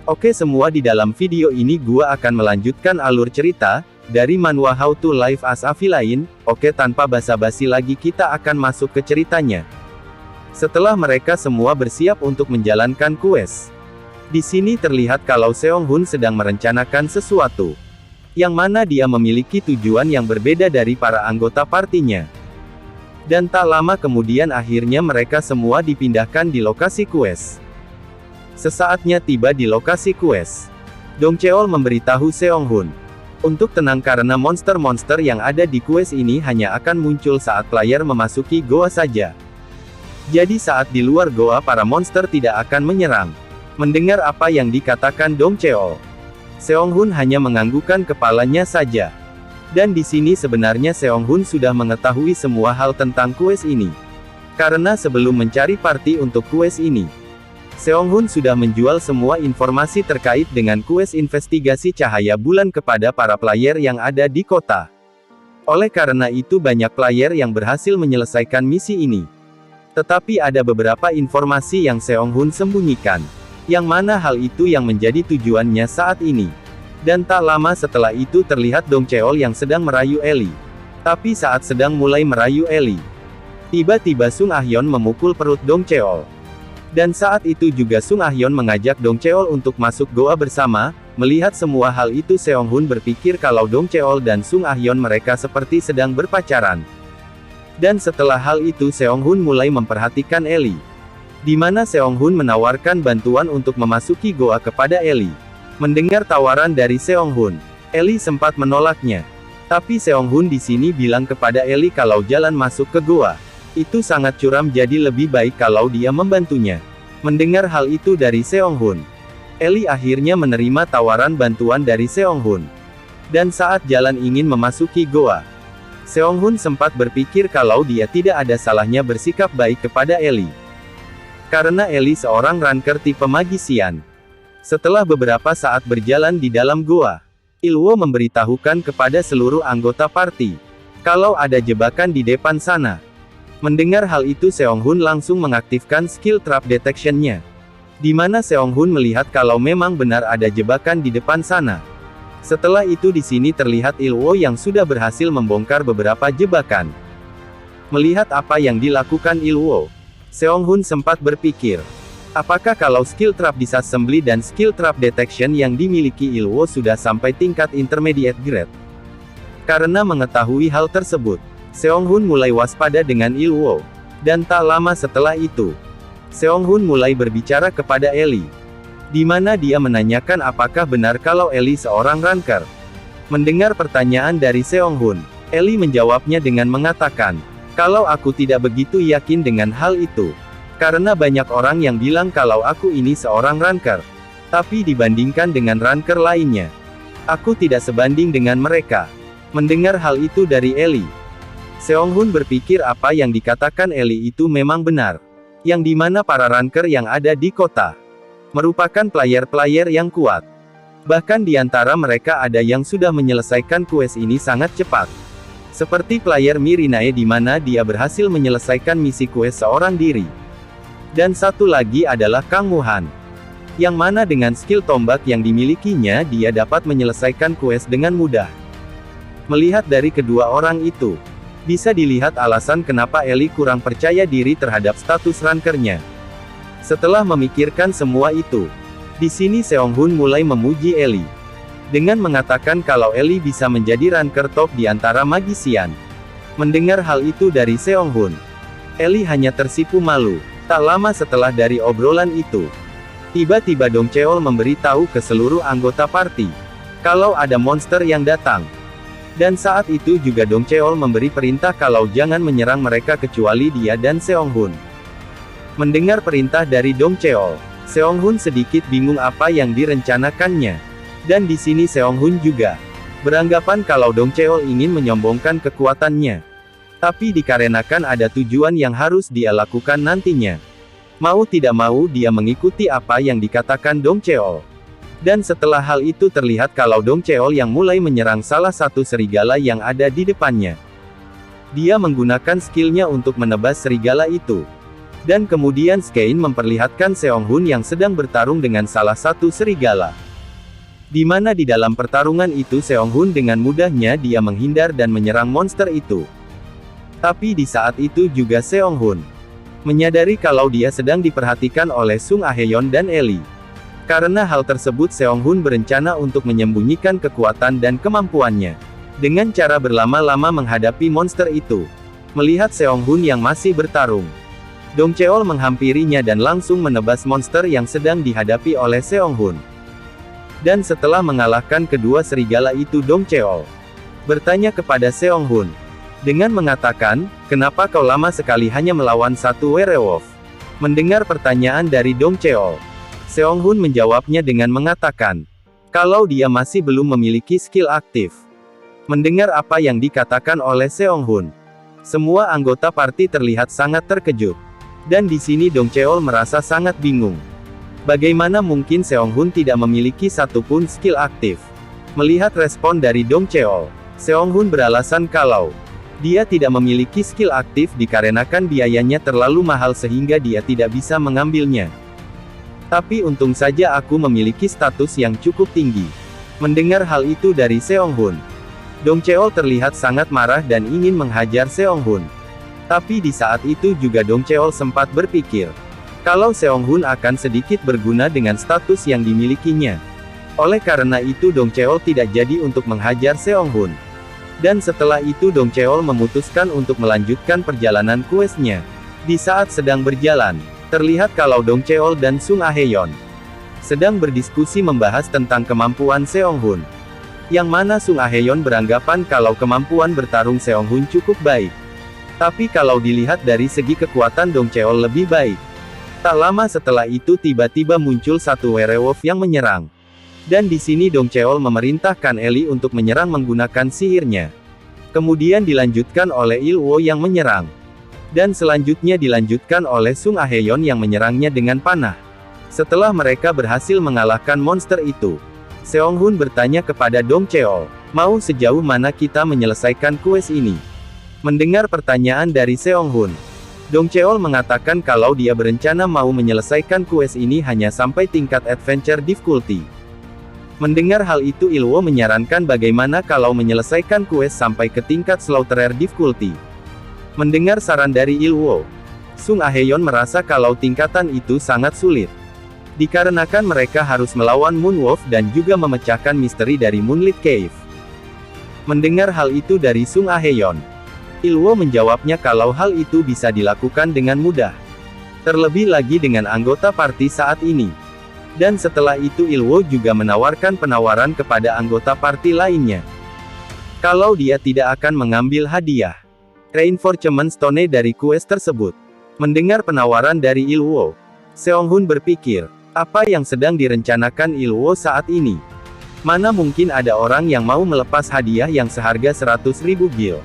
Oke semua, di dalam video ini gua akan melanjutkan alur cerita dari manhwa How to Live as a Villain. Oke, tanpa basa-basi lagi kita akan masuk ke ceritanya. Setelah mereka semua bersiap untuk menjalankan quest, di sini terlihat kalau Seong-hun sedang merencanakan sesuatu, yang mana dia memiliki tujuan yang berbeda dari para anggota partinya. Dan tak lama kemudian akhirnya mereka semua dipindahkan di lokasi quest. Sesaatnya tiba di lokasi quest, Dong Cheol memberitahu Seong-hun untuk tenang karena monster-monster yang ada di quest ini hanya akan muncul saat player memasuki goa saja. Jadi saat di luar goa para monster tidak akan menyerang. Mendengar apa yang dikatakan Dong Cheol, Seong-hun hanya menganggukkan kepalanya saja. Dan di sini sebenarnya Seong-hun sudah mengetahui semua hal tentang quest ini. Karena sebelum mencari party untuk quest ini, Seong-hun sudah menjual semua informasi terkait dengan quest investigasi cahaya bulan kepada para player yang ada di kota. Oleh karena itu banyak player yang berhasil menyelesaikan misi ini. Tetapi ada beberapa informasi yang Seong-hun sembunyikan, yang mana hal itu yang menjadi tujuannya saat ini. Dan tak lama setelah itu terlihat Dong Cheol yang sedang merayu Ellie. Tapi saat sedang mulai merayu Ellie, tiba-tiba Sung Ah-yeon memukul perut Dong Cheol. Dan saat itu juga Sung Ah-yeon mengajak Dong Cheol untuk masuk goa bersama. Melihat semua hal itu Seong-hun berpikir kalau Dong Cheol dan Sung Ah-yeon mereka seperti sedang berpacaran. Dan setelah hal itu Seong-hun mulai memperhatikan Ellie, di mana Seong-hun menawarkan bantuan untuk memasuki goa kepada Ellie. Mendengar tawaran dari Seong-hun, Ellie sempat menolaknya. Tapi Seong-hun di sini bilang kepada Ellie kalau jalan masuk ke goa itu sangat curam, jadi lebih baik kalau dia membantunya. Mendengar hal itu dari Seong-hun, Ellie akhirnya menerima tawaran bantuan dari Seong-hun. Dan saat jalan ingin memasuki goa, Seong-hun sempat berpikir kalau dia tidak ada salahnya bersikap baik kepada Ellie. Karena Ellie seorang ranker tipe magician. Setelah beberapa saat berjalan di dalam goa, Ilwo memberitahukan kepada seluruh anggota party kalau ada jebakan di depan sana. Mendengar hal itu Seong-hun langsung mengaktifkan skill trap detection-nya. Di mana Seong-hun melihat kalau memang benar ada jebakan di depan sana. Setelah itu di sini terlihat Ilwo yang sudah berhasil membongkar beberapa jebakan. Melihat apa yang dilakukan Ilwo, Seong-hun sempat berpikir, apakah kalau skill trap disassembly dan skill trap detection yang dimiliki Ilwo sudah sampai tingkat intermediate grade? Karena mengetahui hal tersebut, Seong-hun mulai waspada dengan Ilwo. Dan tak lama setelah itu, Seong-hun mulai berbicara kepada Ellie, di mana dia menanyakan apakah benar kalau Ellie seorang ranker. Mendengar pertanyaan dari Seong-hun, Ellie menjawabnya dengan mengatakan, kalau aku tidak begitu yakin dengan hal itu. Karena banyak orang yang bilang kalau aku ini seorang ranker. Tapi dibandingkan dengan ranker lainnya, aku tidak sebanding dengan mereka. Mendengar hal itu dari Ellie, Seong-hun berpikir apa yang dikatakan Ellie itu memang benar. Yang dimana para ranker yang ada di kota merupakan player-player yang kuat. Bahkan di antara mereka ada yang sudah menyelesaikan quest ini sangat cepat. Seperti player Mirinae di mana dia berhasil menyelesaikan misi quest seorang diri. Dan satu lagi adalah Kang Woo-han, yang mana dengan skill tombak yang dimilikinya dia dapat menyelesaikan quest dengan mudah. Melihat dari kedua orang itu, bisa dilihat alasan kenapa Ellie kurang percaya diri terhadap status rankernya. Setelah memikirkan semua itu, di sini Seong-hun mulai memuji Ellie dengan mengatakan kalau Ellie bisa menjadi ranker top di antara magician. Mendengar hal itu dari Seong-hun, Ellie hanya tersipu malu. Tak lama setelah dari obrolan itu, tiba-tiba Dong Cheol memberitahu ke seluruh anggota party kalau ada monster yang datang. Dan saat itu juga Dong Cheol memberi perintah kalau jangan menyerang mereka kecuali dia dan Seong-hun. Mendengar perintah dari Dong Cheol, Seong-hun sedikit bingung apa yang direncanakannya. Dan di sini Seong-hun juga beranggapan kalau Dong Cheol ingin menyombongkan kekuatannya. Tapi dikarenakan ada tujuan yang harus dia lakukan nantinya, mau tidak mau dia mengikuti apa yang dikatakan Dong Cheol. Dan setelah hal itu terlihat kalau Dong Cheol yang mulai menyerang salah satu serigala yang ada di depannya. Dia menggunakan skillnya untuk menebas serigala itu. Dan kemudian Skein memperlihatkan Seong Hun yang sedang bertarung dengan salah satu serigala. Di mana di dalam pertarungan itu Seong Hun dengan mudahnya dia menghindar dan menyerang monster itu. Tapi di saat itu juga Seong Hun menyadari kalau dia sedang diperhatikan oleh Sung Aheyon dan Ellie. Karena hal tersebut Seong Hun berencana untuk menyembunyikan kekuatan dan kemampuannya dengan cara berlama-lama menghadapi monster itu. Melihat Seong Hun yang masih bertarung, Dong Cheol menghampirinya dan langsung menebas monster yang sedang dihadapi oleh Seong Hun. Dan setelah mengalahkan kedua serigala itu Dong Cheol bertanya kepada Seong Hun dengan mengatakan, "Kenapa kau lama sekali hanya melawan satu werewolf?" Mendengar pertanyaan dari Dong Cheol, Seong Hun menjawabnya dengan mengatakan, kalau dia masih belum memiliki skill aktif. Mendengar apa yang dikatakan oleh Seong Hun, semua anggota party terlihat sangat terkejut. Dan di sini Dong Cheol merasa sangat bingung. Bagaimana mungkin Seong Hun tidak memiliki satupun skill aktif? Melihat respon dari Dong Cheol, Seong Hun beralasan kalau dia tidak memiliki skill aktif dikarenakan biayanya terlalu mahal sehingga dia tidak bisa mengambilnya. Tapi untung saja aku memiliki status yang cukup tinggi. Mendengar hal itu dari Seong Hun, Dong Cheol terlihat sangat marah dan ingin menghajar Seong Hun. Tapi di saat itu juga Dong Cheol sempat berpikir, kalau Seong Hun akan sedikit berguna dengan status yang dimilikinya. Oleh karena itu Dong Cheol tidak jadi untuk menghajar Seong Hun. Dan setelah itu Dong Cheol memutuskan untuk melanjutkan perjalanan quest-nya. Di saat sedang berjalan, terlihat kalau Dong Cheol dan Sung Aheyon sedang berdiskusi membahas tentang kemampuan Seong Hun. Yang mana Sung Aheyon beranggapan kalau kemampuan bertarung Seong Hun cukup baik. Tapi kalau dilihat dari segi kekuatan Dong Cheol lebih baik. Tak lama setelah itu tiba-tiba muncul satu werewolf yang menyerang. Dan di sini Dong Cheol memerintahkan Ellie untuk menyerang menggunakan sihirnya. Kemudian dilanjutkan oleh Ilwo yang menyerang. Dan selanjutnya dilanjutkan oleh Sung Aheyon yang menyerangnya dengan panah. Setelah mereka berhasil mengalahkan monster itu, Seong Hun bertanya kepada Dong Cheol, mau sejauh mana kita menyelesaikan quest ini? Mendengar pertanyaan dari Seong Hun, Dong Cheol mengatakan kalau dia berencana mau menyelesaikan quest ini hanya sampai tingkat adventure difficulty. Mendengar hal itu Ilwo menyarankan bagaimana kalau menyelesaikan quest sampai ke tingkat slaughterer difficulty. Mendengar saran dari Ilwo, Sung Aheyon merasa kalau tingkatan itu sangat sulit. Dikarenakan mereka harus melawan Moonwolf dan juga memecahkan misteri dari Moonlit Cave. Mendengar hal itu dari Sung Aheyon, Ilwo menjawabnya kalau hal itu bisa dilakukan dengan mudah. Terlebih lagi dengan anggota party saat ini. Dan setelah itu Ilwo juga menawarkan penawaran kepada anggota party lainnya. Kalau dia tidak akan mengambil hadiah Reinforcement Stone dari quest tersebut. Mendengar penawaran dari Ilwo, Seong Hun berpikir, apa yang sedang direncanakan Ilwo saat ini? Mana mungkin ada orang yang mau melepas hadiah yang seharga 100.000 gil?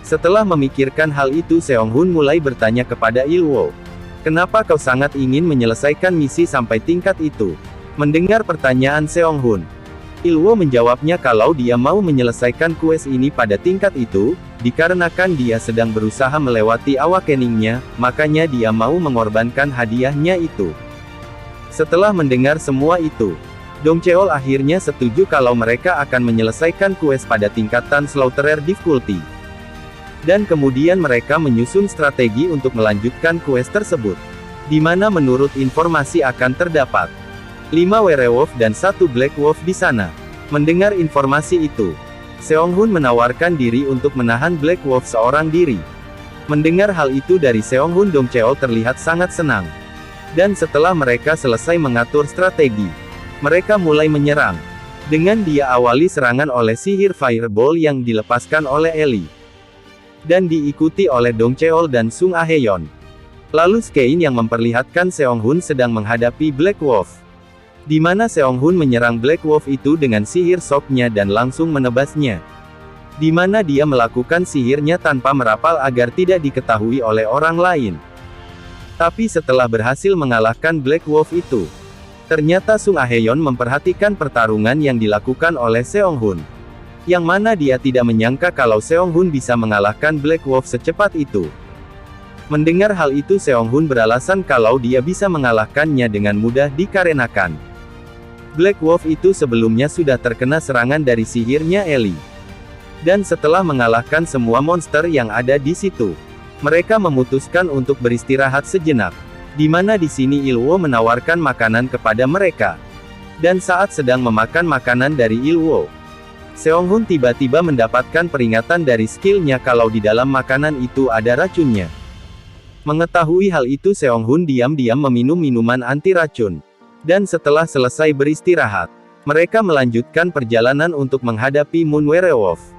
Setelah memikirkan hal itu Seong Hun mulai bertanya kepada Ilwo, kenapa kau sangat ingin menyelesaikan misi sampai tingkat itu? Mendengar pertanyaan Seong Hun, Ilwo menjawabnya kalau dia mau menyelesaikan quest ini pada tingkat itu, dikarenakan dia sedang berusaha melewati awakeningnya, makanya dia mau mengorbankan hadiahnya itu. Setelah mendengar semua itu, Dong Cheol akhirnya setuju kalau mereka akan menyelesaikan quest pada tingkatan slaughterer difficulty. Dan kemudian mereka menyusun strategi untuk melanjutkan quest tersebut. Di mana menurut informasi akan terdapat 5 werewolf dan 1 black wolf di sana. Mendengar informasi itu, Seong Hun menawarkan diri untuk menahan black wolf seorang diri. Mendengar hal itu dari Seong Hun Dong Cheol terlihat sangat senang. Dan setelah mereka selesai mengatur strategi, mereka mulai menyerang. Dengan dia awali serangan oleh sihir fireball yang dilepaskan oleh Ellie. Dan diikuti oleh Dong Cheol dan Sung Aheyon. Lalu Skein yang memperlihatkan Seong Hun sedang menghadapi Black Wolf. Di mana Seong Hun menyerang Black Wolf itu dengan sihir shock-nya dan langsung menebasnya. Di mana dia melakukan sihirnya tanpa merapal agar tidak diketahui oleh orang lain. Tapi setelah berhasil mengalahkan Black Wolf itu, ternyata Sung Aheyon memperhatikan pertarungan yang dilakukan oleh Seong Hun. Yang mana dia tidak menyangka kalau Seong Hun bisa mengalahkan Black Wolf secepat itu. Mendengar hal itu Seong Hun beralasan kalau dia bisa mengalahkannya dengan mudah dikarenakan Black Wolf itu sebelumnya sudah terkena serangan dari sihirnya Ellie. Dan setelah mengalahkan semua monster yang ada di situ, mereka memutuskan untuk beristirahat sejenak. Di mana di sini Ilwo menawarkan makanan kepada mereka. Dan saat sedang memakan makanan dari Ilwo, Seong Hun tiba-tiba mendapatkan peringatan dari skillnya kalau di dalam makanan itu ada racunnya. Mengetahui hal itu Seong Hun diam-diam meminum minuman anti racun. Dan setelah selesai beristirahat, mereka melanjutkan perjalanan untuk menghadapi Moon Werewolf.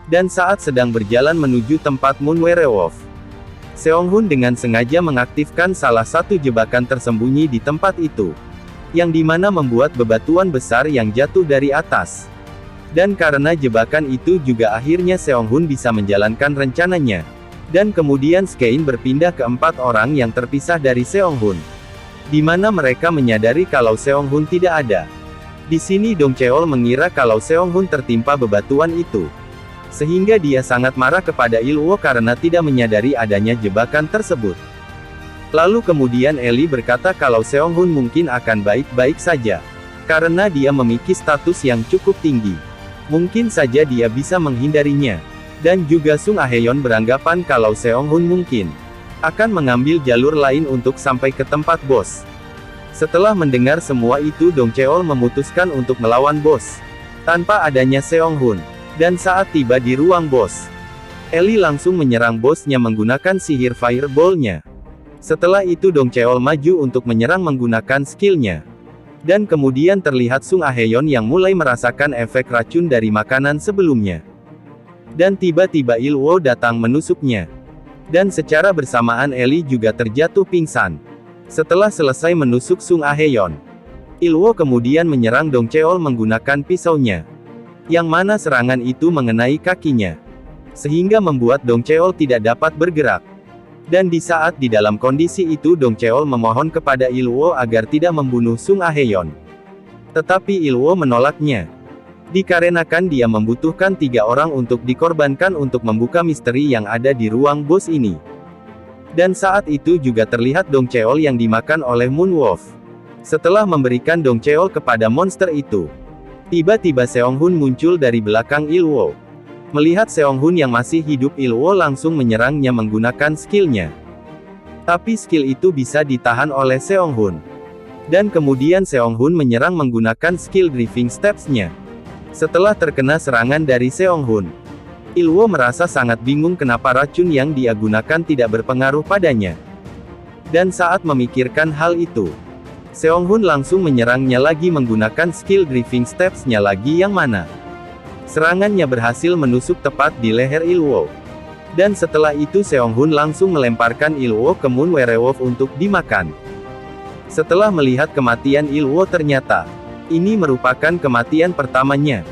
Dan saat sedang berjalan menuju tempat Moon Werewolf, Seong Hun dengan sengaja mengaktifkan salah satu jebakan tersembunyi di tempat itu. Yang dimana membuat bebatuan besar yang jatuh dari atas. Dan karena jebakan itu juga akhirnya Seong Hun bisa menjalankan rencananya. Dan kemudian Skein berpindah ke 4 orang yang terpisah dari Seong Hun. Di mana mereka menyadari kalau Seong Hun tidak ada. Di sini Dong Cheol mengira kalau Seong Hun tertimpa bebatuan itu. Sehingga dia sangat marah kepada Ilwo karena tidak menyadari adanya jebakan tersebut. Lalu kemudian Ellie berkata kalau Seong Hun mungkin akan baik-baik saja. Karena dia memiliki status yang cukup tinggi. Mungkin saja dia bisa menghindarinya. Dan juga Sung Aheyon beranggapan kalau Seong Hun mungkin akan mengambil jalur lain untuk sampai ke tempat bos. Setelah mendengar semua itu Dong Cheol memutuskan untuk melawan bos. Tanpa adanya Seong Hun. Dan saat tiba di ruang bos, Ellie langsung menyerang bosnya menggunakan sihir fireball-nya. Setelah itu Dong Cheol maju untuk menyerang menggunakan skillnya. Dan kemudian terlihat Sung Aheyon yang mulai merasakan efek racun dari makanan sebelumnya. Dan tiba-tiba Ilwo datang menusuknya. Dan secara bersamaan Ellie juga terjatuh pingsan. Setelah selesai menusuk Sung Aheyon, Ilwo kemudian menyerang Dong Cheol menggunakan pisaunya. Yang mana serangan itu mengenai kakinya. Sehingga membuat Dong Cheol tidak dapat bergerak. Dan di saat di dalam kondisi itu Dong Cheol memohon kepada Ilwo agar tidak membunuh Sung Aheyon. Tetapi Ilwo menolaknya. Dikarenakan dia membutuhkan 3 orang untuk dikorbankan untuk membuka misteri yang ada di ruang bos ini. Dan saat itu juga terlihat Dong Cheol yang dimakan oleh Moon Wolf. Setelah memberikan Dong Cheol kepada monster itu, tiba-tiba Seong Hun muncul dari belakang Ilwo. Melihat Seong Hun yang masih hidup Ilwo langsung menyerangnya menggunakan skillnya. Tapi skill itu bisa ditahan oleh Seong Hun. Dan kemudian Seong Hun menyerang menggunakan skill Driving Steps-nya. Setelah terkena serangan dari Seong Hun, Ilwo merasa sangat bingung kenapa racun yang dia gunakan tidak berpengaruh padanya. Dan saat memikirkan hal itu, Seong Hun langsung menyerangnya lagi menggunakan skill Driving Steps-nya lagi yang mana serangannya berhasil menusuk tepat di leher Ilwo. Dan setelah itu Seong Hun langsung melemparkan Ilwo ke Moon Werewolf untuk dimakan. Setelah melihat kematian Ilwo ternyata ini merupakan kematian pertamanya.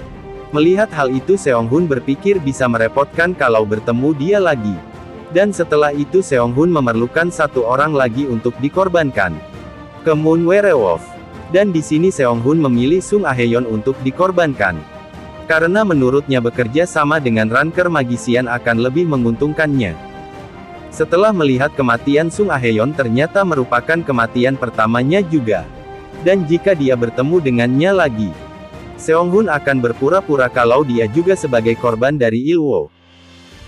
Melihat hal itu Seong Hun berpikir bisa merepotkan kalau bertemu dia lagi. Dan setelah itu Seong Hun memerlukan 1 orang lagi untuk dikorbankan ke Moon Werewolf. Dan di sini Seong Hun memilih Sung Aheyon untuk dikorbankan. Karena menurutnya bekerja sama dengan Ranker Magician akan lebih menguntungkannya. Setelah melihat kematian Sung Aheyon ternyata merupakan kematian pertamanya juga. Dan jika dia bertemu dengannya lagi, Seong Hun akan berpura-pura kalau dia juga sebagai korban dari Ilwo.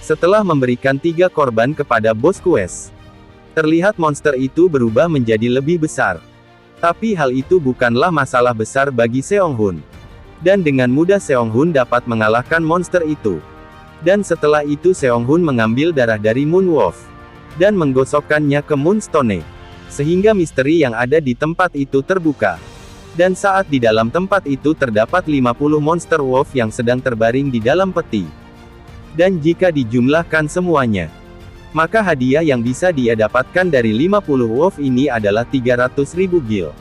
Setelah memberikan 3 korban kepada bos quest, terlihat monster itu berubah menjadi lebih besar. Tapi hal itu bukanlah masalah besar bagi Seong Hun. Dan dengan mudah Seong Hun dapat mengalahkan monster itu. Dan setelah itu Seong Hun mengambil darah dari Moon Wolf dan menggosokkannya ke Moonstone. Sehingga misteri yang ada di tempat itu terbuka. Dan saat di dalam tempat itu terdapat 50 monster wolf yang sedang terbaring di dalam peti. Dan jika dijumlahkan semuanya, maka hadiah yang bisa dia dapatkan dari 50 wolf ini adalah 300.000 gil.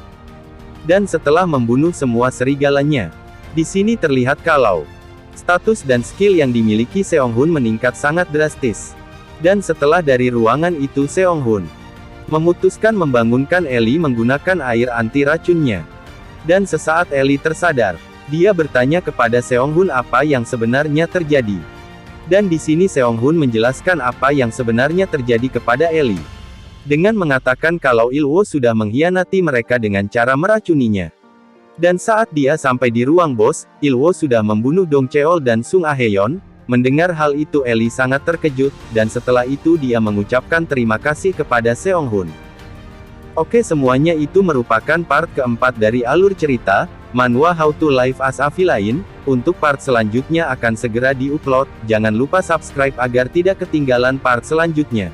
Dan setelah membunuh semua serigalanya, di sini terlihat kalau status dan skill yang dimiliki Seong Hun meningkat sangat drastis. Dan setelah dari ruangan itu Seong Hun memutuskan membangunkan Ellie menggunakan air anti racunnya. Dan sesaat Ellie tersadar, dia bertanya kepada Seong Hun apa yang sebenarnya terjadi. Dan di sini Seong Hun menjelaskan apa yang sebenarnya terjadi kepada Ellie. Dengan mengatakan kalau Il-woo sudah mengkhianati mereka dengan cara meracuninya. Dan saat dia sampai di ruang bos, Il-woo sudah membunuh Dong Cheol dan Sung Ah-heon. Mendengar hal itu Ellie sangat terkejut, dan setelah itu dia mengucapkan terima kasih kepada Seong Hun. Oke, semuanya itu merupakan part keempat dari alur cerita, manhwa How to Live as a Villain. Untuk part selanjutnya akan segera diupload, jangan lupa subscribe agar tidak ketinggalan part selanjutnya.